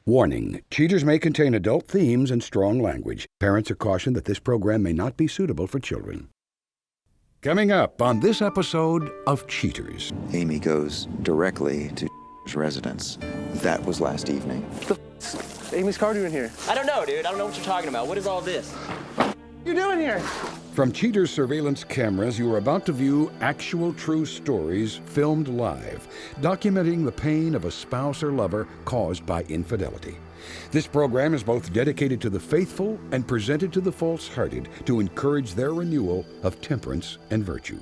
Warning, Cheaters may contain adult themes and strong language. Parents are cautioned that this program may not be suitable for children. Coming up on this episode of Cheaters. Amy goes directly to residence. That was last evening. What the Amy's car doing here? I don't know, dude. I don't know what you're talking about. What is all this? What are you doing here? From Cheaters surveillance cameras, you are about to view actual true stories filmed live, documenting the pain of a spouse or lover caused by infidelity. This program is both dedicated to the faithful and presented to the false-hearted to encourage their renewal of temperance and virtue.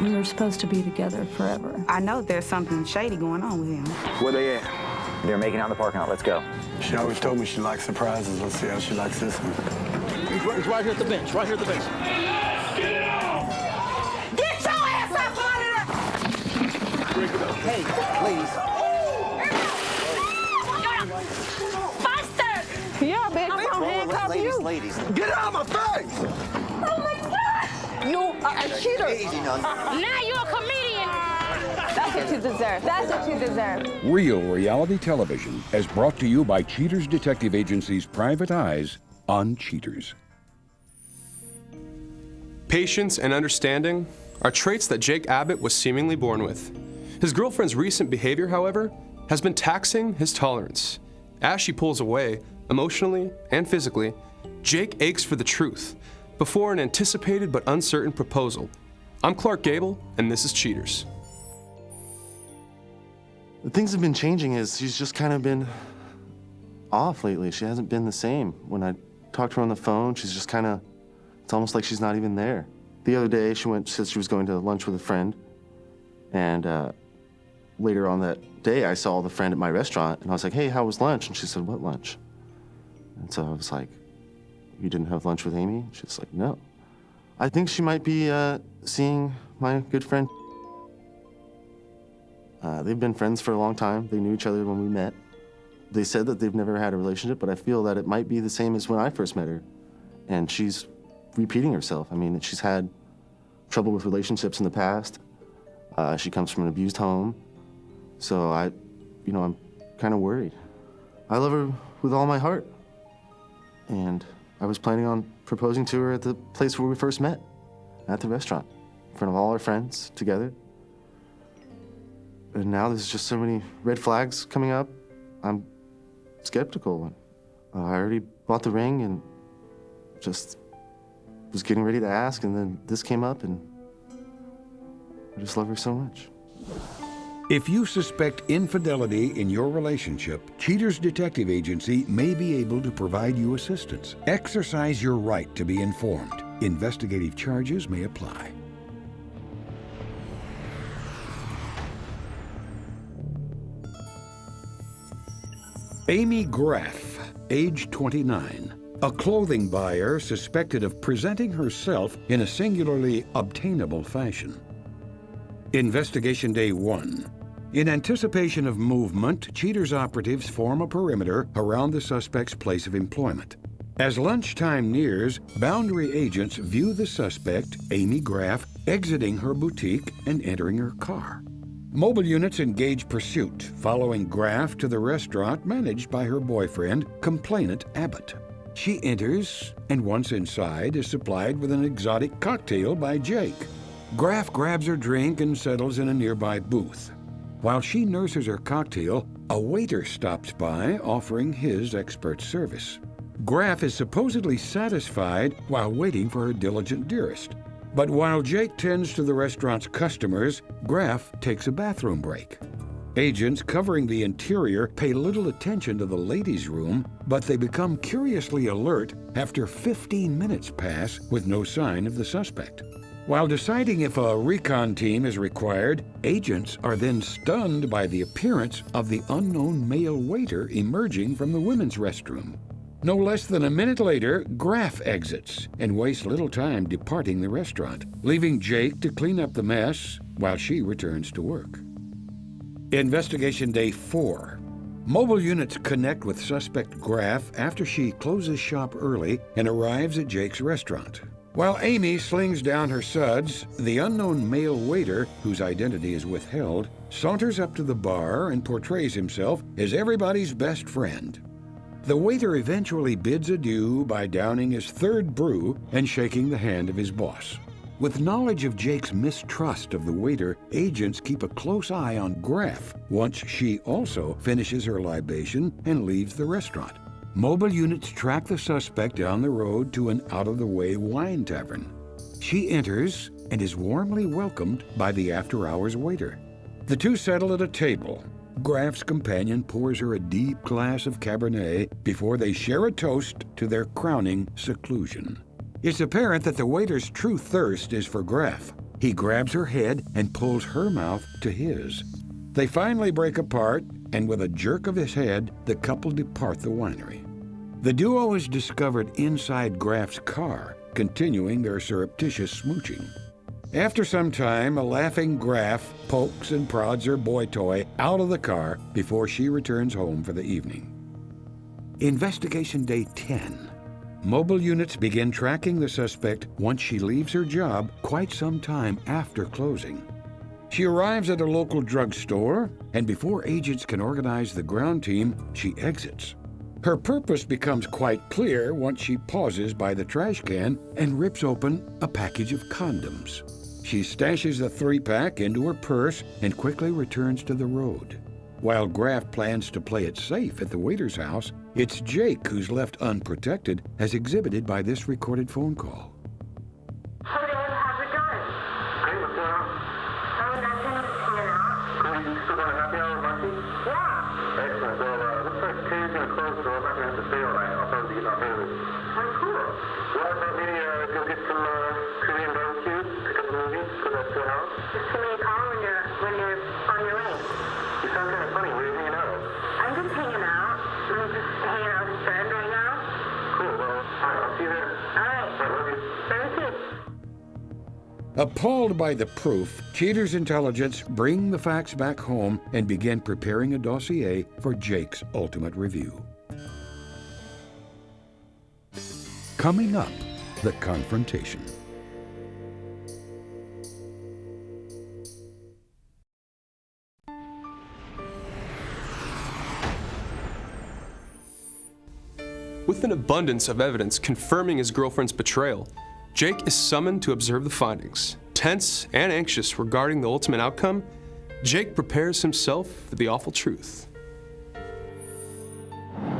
We were supposed to be together forever. I know there's something shady going on with him. Where they at? They're making out in the parking lot. Let's go. She always told me she likes surprises. Let's see how she likes this one. He's right here at the bench. Right here at the bench. Get your ass up out of there! Hey, please. Buster! Yeah, bitch, I'm gonna handcuff you. Ladies. Get out of my face! Oh my God! You are a cheater. Now you're a comedian. That's what you deserve. That's what you deserve. Real reality television is brought to you by Cheaters Detective Agency's Private Eyes on Cheaters. Patience and understanding are traits that Jake Abbott was seemingly born with. His girlfriend's recent behavior, however, has been taxing his tolerance. As she pulls away, emotionally and physically, Jake aches for the truth before an anticipated but uncertain proposal. I'm Clark Gable, and this is Cheaters. Things have been changing as she's just kind of been off lately. She hasn't been the same. When I talk to her on the phone, she's just kind of, it's almost like she's not even there. The other day, she said she was going to lunch with a friend, and later on that day, I saw the friend at my restaurant, and I was like, hey, how was lunch? And she said, what lunch? And so I was like, you didn't have lunch with Amy? She's like, no. I think she might be seeing my good friend. They've been friends for a long time. They knew each other when we met. They said that they've never had a relationship, but I feel that it might be the same as when I first met her. And she's repeating herself. I mean, she's had trouble with relationships in the past. She comes from an abused home. So I'm kind of worried. I love her with all my heart. And I was planning on proposing to her at the place where we first met, at the restaurant, in front of all our friends together. And now there's just so many red flags coming up. I'm skeptical. I already bought the ring and just was getting ready to ask, and then this came up, and I just love her so much. If you suspect infidelity in your relationship, Cheaters Detective Agency may be able to provide you assistance. Exercise your right to be informed. Investigative charges may apply. Amy Graff, age 29, a clothing buyer suspected of presenting herself in a singularly obtainable fashion. Investigation Day 1. In anticipation of movement, Cheaters operatives form a perimeter around the suspect's place of employment. As lunchtime nears, boundary agents view the suspect, Amy Graff, exiting her boutique and entering her car. Mobile units engage pursuit, following Graff to the restaurant managed by her boyfriend, complainant Abbott. She enters, and once inside, is supplied with an exotic cocktail by Jake. Graff grabs her drink and settles in a nearby booth. While she nurses her cocktail, a waiter stops by, offering his expert service. Graff is supposedly satisfied while waiting for her diligent dearest. But while Jake tends to the restaurant's customers, Graff takes a bathroom break. Agents covering the interior pay little attention to the ladies' room, but they become curiously alert after 15 minutes pass with no sign of the suspect. While deciding if a recon team is required, agents are then stunned by the appearance of the unknown male waiter emerging from the women's restroom. No less than a minute later, Graff exits and wastes little time departing the restaurant, leaving Jake to clean up the mess while she returns to work. Investigation Day 4. Mobile units connect with suspect Graff after she closes shop early and arrives at Jake's restaurant. While Amy slings down her suds, the unknown male waiter, whose identity is withheld, saunters up to the bar and portrays himself as everybody's best friend. The waiter eventually bids adieu by downing his third brew and shaking the hand of his boss. With knowledge of Jake's mistrust of the waiter, agents keep a close eye on Graff once she also finishes her libation and leaves the restaurant. Mobile units track the suspect down the road to an out-of-the-way wine tavern. She enters and is warmly welcomed by the after-hours waiter. The two settle at a table. Graff's companion pours her a deep glass of Cabernet before they share a toast to their crowning seclusion. It's apparent that the waiter's true thirst is for Graff. He grabs her head and pulls her mouth to his. They finally break apart, and with a jerk of his head, the couple depart the winery. The duo is discovered inside Graff's car, continuing their surreptitious smooching. After some time, a laughing Graff pokes and prods her boy toy out of the car before she returns home for the evening. Investigation Day 10. Mobile units begin tracking the suspect once she leaves her job quite some time after closing. She arrives at a local drugstore, and before agents can organize the ground team, she exits. Her purpose becomes quite clear once she pauses by the trash can and rips open a package of condoms. She stashes the 3-pack into her purse and quickly returns to the road. While Graff plans to play it safe at the waiter's house, it's Jake who's left unprotected, as exhibited by this recorded phone call. Hey, Dad, how's it going? Great, what's going on? Oh, nothing, just hanging out. Cool, you still got a happy hour with Munchie? Yeah. Excellent. Well, looks like Katie's going to close, so I'm not going to have to stay all night. I'll probably be getting off early. Oh, cool. Well, I thought maybe go get some Korean barbecue, pick up a movie, go back to the house. Just give me a call when you're on your way. You sound kind of funny. Where are you hanging out? I'm just hanging out. I'm just hanging out with a friend right now. Cool. Well, all right, I'll see you there. All right. I love you. Love you too. Appalled by the proof, Cheater's intelligence bring the facts back home and begin preparing a dossier for Jake's ultimate review. Coming up, the confrontation. With an abundance of evidence confirming his girlfriend's betrayal, Jake is summoned to observe the findings. Tense and anxious regarding the ultimate outcome, Jake prepares himself for the awful truth.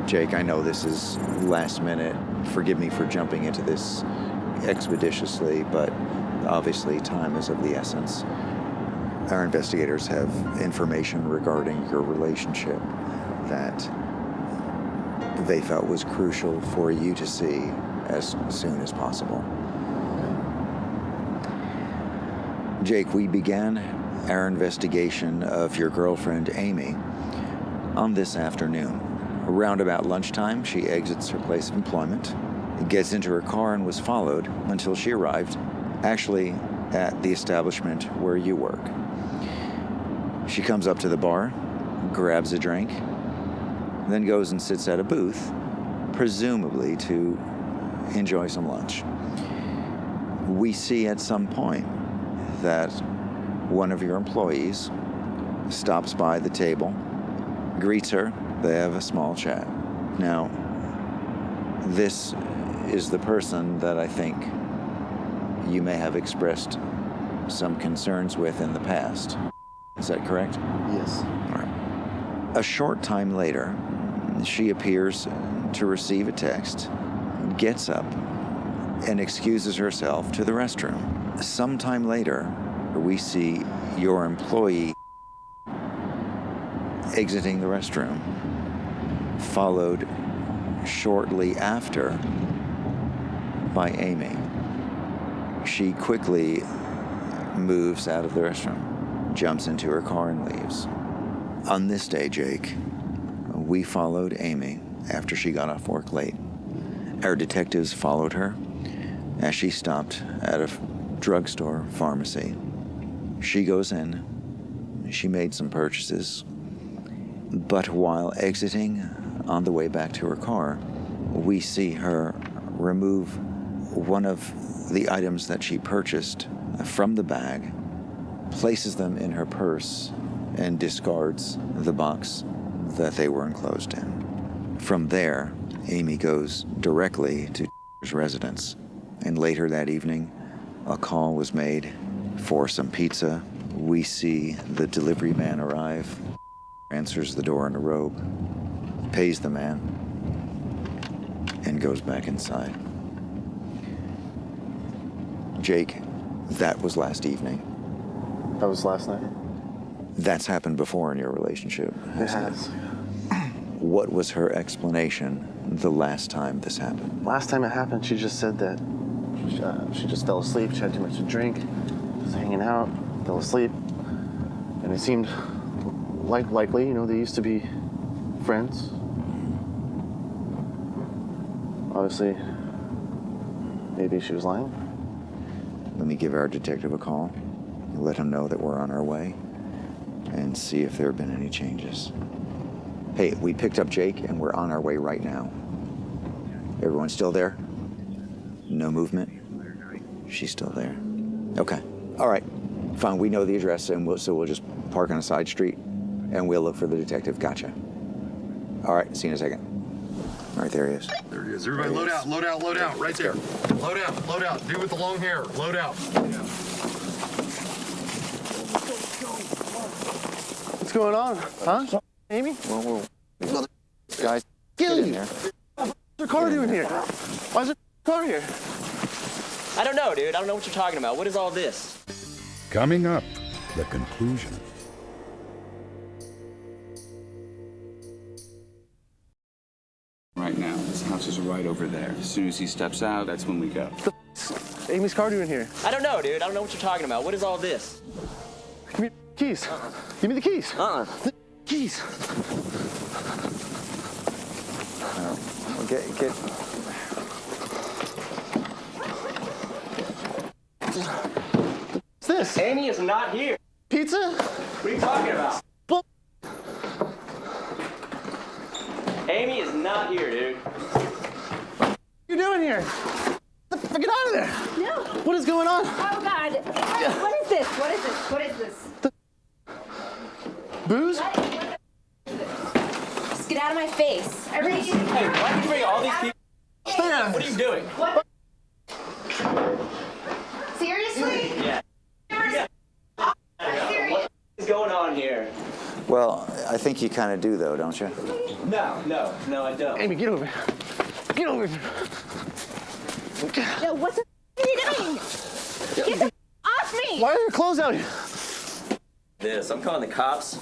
Jake, I know this is last minute. Forgive me for jumping into this expeditiously, but obviously time is of the essence. Our investigators have information regarding your relationship that they felt was crucial for you to see as soon as possible. Jake, we began our investigation of your girlfriend, Amy, on this afternoon. Around about lunchtime, she exits her place of employment, gets into her car, and was followed until she arrived, actually at the establishment where you work. She comes up to the bar, grabs a drink, then goes and sits at a booth, presumably to enjoy some lunch. We see at some point that one of your employees stops by the table, greets her, they have a small chat. Now, this is the person that I think you may have expressed some concerns with in the past. Is that correct? Yes. All right. A short time later, she appears to receive a text, gets up, and excuses herself to the restroom. Sometime later, we see your employee exiting the restroom, followed shortly after by Amy. She quickly moves out of the restroom, jumps into her car, and leaves. On this day, Jake, we followed Amy after she got off work late. Our detectives followed her as she stopped at a drugstore pharmacy. She goes in, she made some purchases, but while exiting on the way back to her car, we see her remove one of the items that she purchased from the bag, places them in her purse, and discards the box that they were enclosed in. From there, Amy goes directly to residence, and later that evening, a call was made for some pizza. We see the delivery man arrive, answers the door in a robe, pays the man, and goes back inside. Jake, that was last evening. That was last night? That's happened before in your relationship. It has. What was her explanation the last time this happened? Last time it happened, she just said that she just fell asleep. She had too much to drink, was hanging out, fell asleep. And it seemed likely, you know, they used to be friends. Obviously, maybe she was lying. Let me give our detective a call, let him know that we're on our way, and see if there have been any changes. Hey, we picked up Jake, and we're on our way right now. Everyone still there? No movement? She's still there. Okay. All right. Fine. We know the address, and so we'll just park on a side street, and we'll look for the detective. Gotcha. All right. See you in a second. All right. There he is. There he is. Everybody load out, load out, load out. Right there. Load out, load out. Dude with the long hair. Load out. What's going on? Huh? Amy? Whoa. Guys, Kill get in you. there. What's the car doing here? Why is the car here? I don't know, dude. I don't know what you're talking about. What is all this? Coming up, the conclusion. Right now, his house is right over there. As soon as he steps out, that's when we go. What's Amy's car doing here? I don't know, dude. I don't know what you're talking about. What is all this? Give me the keys. Give me the keys. The keys. Get. What's this? Amy is not here. Pizza? What are you talking about? Amy is not here, dude. What are you doing here? Get out of there. No. What is going on? Oh, God. What is this? What is this? What is this? Booze? Just get out of my face. Hey, why do you bring all these people? Stay out of What are you doing? What? Seriously? Yeah. What is going on here? Well, I think you kind of do, though, don't you? No, I don't. Amy, get over here. Get over here. No, what the are you doing? Get the off me! Why are your clothes out here? I'm calling the cops.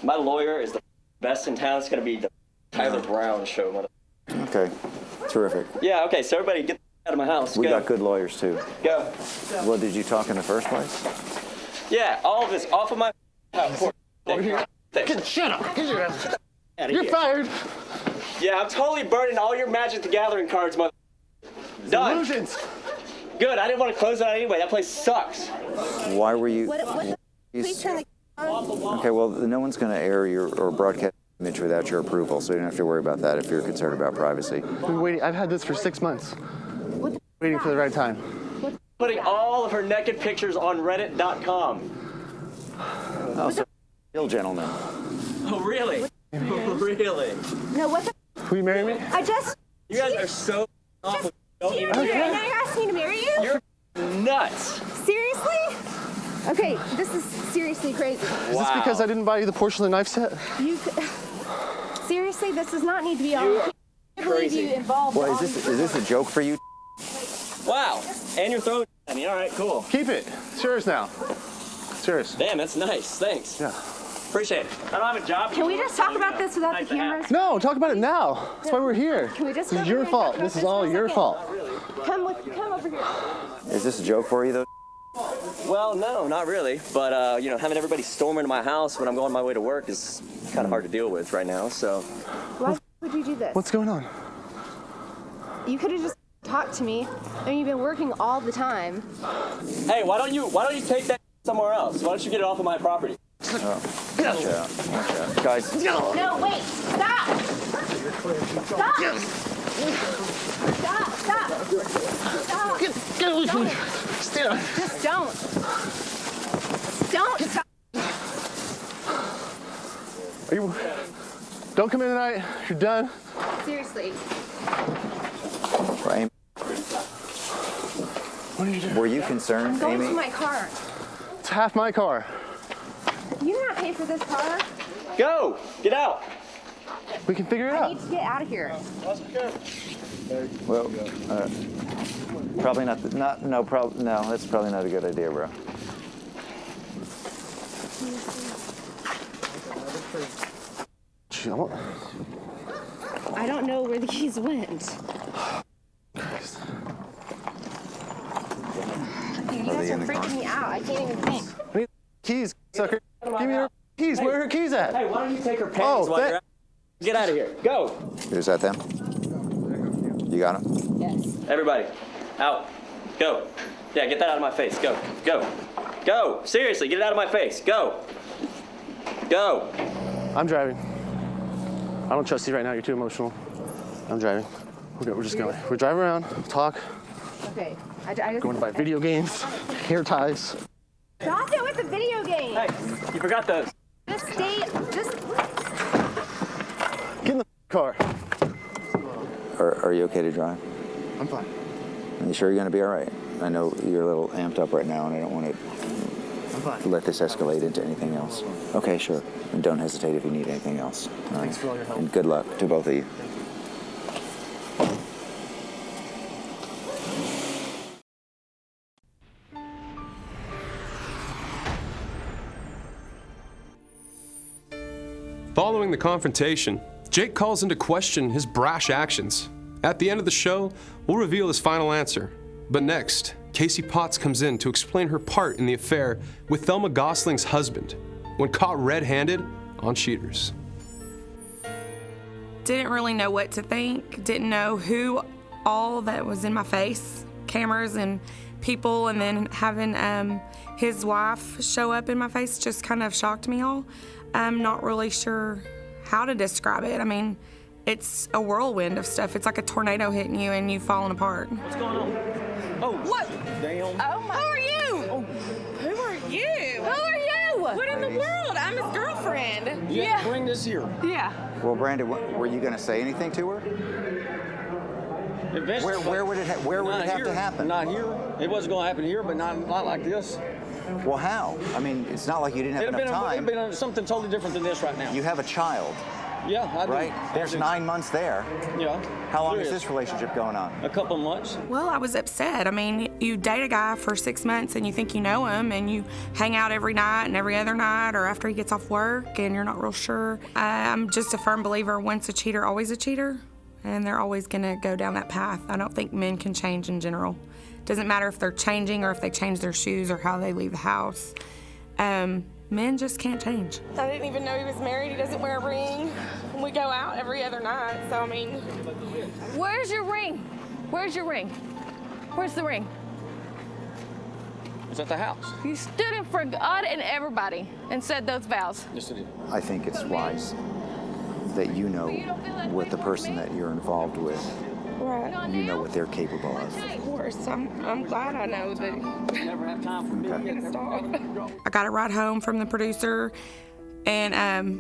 My lawyer is the best in town. It's gonna be the Tyler Brown show, mother. Okay. Terrific. Yeah, okay, so everybody get out of my house. We Go. got good lawyers, too. Go. Well, did you talk in the first place? Yeah, all of this off of my house. Over here. Shut up. Get your ass. You're here. fired. Yeah, I'm totally burning all your Magic the Gathering cards, mother. Done. Illusions. Good, I didn't want to close it out anyway. That place sucks. Why were you... Please turn the Okay, well, no one's going to air your or broadcast image without your approval, so you don't have to worry about that if you're concerned about privacy. We've been waiting. I've had this for 6 months. Waiting for the right time. Putting all of her naked pictures on Reddit.com. Oh, so ill gentleman. Oh, really? Really? No, what the? Will you marry me? I just. You guys are so awful. Don't even And now you're asking me to marry you? You're nuts. Seriously? Okay, this is seriously crazy. Is this because I didn't buy you the porcelain knife set? You. Seriously, this does not need to be all. You I can't believe you involved. Well, all is these- this a joke for you? Wow. And you're throwing. I mean, all right, cool. Keep it. It's yours now. It's yours. Damn, that's nice. Thanks. Yeah. Appreciate it. I don't have a job. Can we just talk about this without the cameras? No, talk about it now. That's why we're here. Can we just This go is your over here fault. and talk This is about all this your for a fault. Come over here. Is this a joke for you, though? Well, no, not really. But, having everybody storm into my house when I'm going my way to work is kind of hard to deal with right now, so. Why would you do this? What's going on? You could have just talked to me. I mean, you've been working all the time. Hey, why don't you take that somewhere else? Why don't you get it off of my property? Oh, watch out. Watch out. Guys. No, wait. Stop. Stop. Stop. Stop. Get away from me. Stay down. Just don't. Don't stop. Don't come in tonight. You're done. Seriously. Right. What are you doing? Were you concerned, I'm going Amy? to my car. It's half my car. You did not pay for this car. Go! Get out! We can figure it I out. need to get out of here. Well, probably not. No, that's probably not a good idea, bro. I don't know where the keys went. You guys are freaking me out. I can't even think. Keys, sucker. Give me her keys. Where are her keys at? Hey, why don't you take her panties while you're out? Get out of here. Go! Is that them? You got them? Yes. Everybody, out. Go. Yeah, get that out of my face. Go. Go. Go. Seriously, get it out of my face. Go. Go. I'm driving. I don't trust you right now. You're too emotional. I'm driving. We're just going. We're driving around, talk. Okay. I just Going to buy video games, hair ties. Stop it with the video game. Hey, you forgot those. Just stay. Just. Get in the car. Are you okay to drive? I'm fine. Are you sure you're going to be all right? I know you're a little amped up right now, and I don't want to let this escalate into anything else. Okay, sure. And don't hesitate if you need anything else. All right? Thanks for all your help. And good luck to both of you. Following the confrontation, Jake calls into question his brash actions. At the end of the show, we'll reveal his final answer. But next, Casey Potts comes in to explain her part in the affair with Thelma Gosling's husband when caught red-handed on cheaters. Didn't really know what to think, didn't know who all that was in my face, cameras and people, and then having his wife show up in my face just kind of shocked me all. I'm not really sure how to describe it. I mean, it's a whirlwind of stuff. It's like a tornado hitting you and you falling apart. What's going on? Oh, what? Damn. Oh my. Who are you? Oh. Who are you? Who are you? What in the world? I'm his girlfriend. You have to bring this here. Yeah. Well, Brandon, were you going to say anything to her? Where would it have to happen? Not here. It wasn't going to happen here, but not like this. Well, how? I mean, it's not like you didn't have enough time. It'd been something totally different than this right now. You have a child. Yeah, I do. Right? There's 9 months there. Yeah. How long is this relationship going on? A couple of months. Well, I was upset. I mean, you date a guy for 6 months and you think you know him and you hang out every night and every other night or after he gets off work and you're not real sure. I'm just a firm believer, once a cheater, always a cheater. And they're always going to go down that path. I don't think men can change in general. Doesn't matter if they're changing or if they change their shoes or how they leave the house. Men just can't change. I didn't even know he was married. He doesn't wear a ring. We go out every other night, so I mean. Where's your ring? Where's your ring? Where's the ring? It's at the house. You stood in for God and everybody and said those vows. Yes, I did. I think it's wise that you know what the person that you're involved with, Right. you know what they're capable of. Of course, I'm glad I know that. Never have time for me. I got a ride home from the producer, and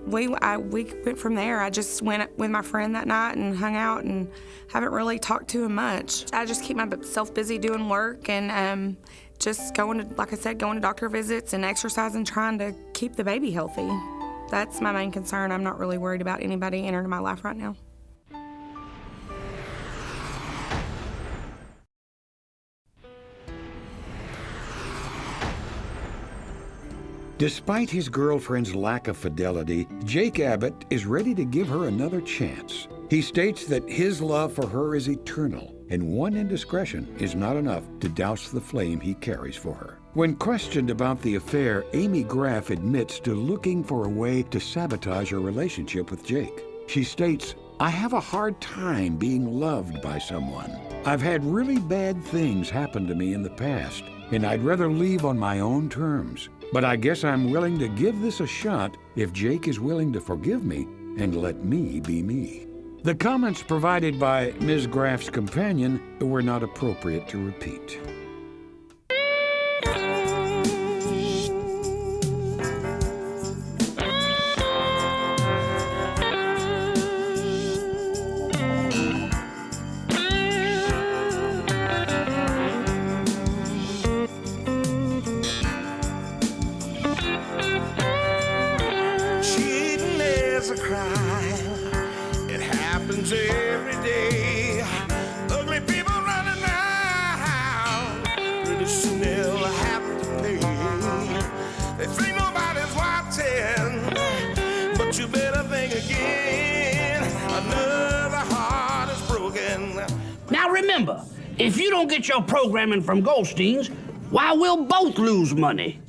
we went from there. I just went with my friend that night and hung out and haven't really talked to him much. I just keep myself busy doing work and just going to, like I said, going to doctor visits and exercising, trying to keep the baby healthy. That's my main concern. I'm not really worried about anybody entering my life right now. Despite his girlfriend's lack of fidelity, Jake Abbott is ready to give her another chance. He states that his love for her is eternal, and one indiscretion is not enough to douse the flame he carries for her. When questioned about the affair, Amy Graff admits to looking for a way to sabotage her relationship with Jake. She states, "I have a hard time being loved by someone. I've had really bad things happen to me in the past, and I'd rather leave on my own terms. But I guess I'm willing to give this a shot if Jake is willing to forgive me and let me be me." The comments provided by Ms. Graff's companion were not appropriate to repeat. Cheating is a crime. It happens every day. Ugly people running around. Pretty soon they'll have to pay. They think nobody's watching, but you better think again. Another heart is broken. Now remember, if you don't get your programming from Goldstein's, why, we'll both lose money.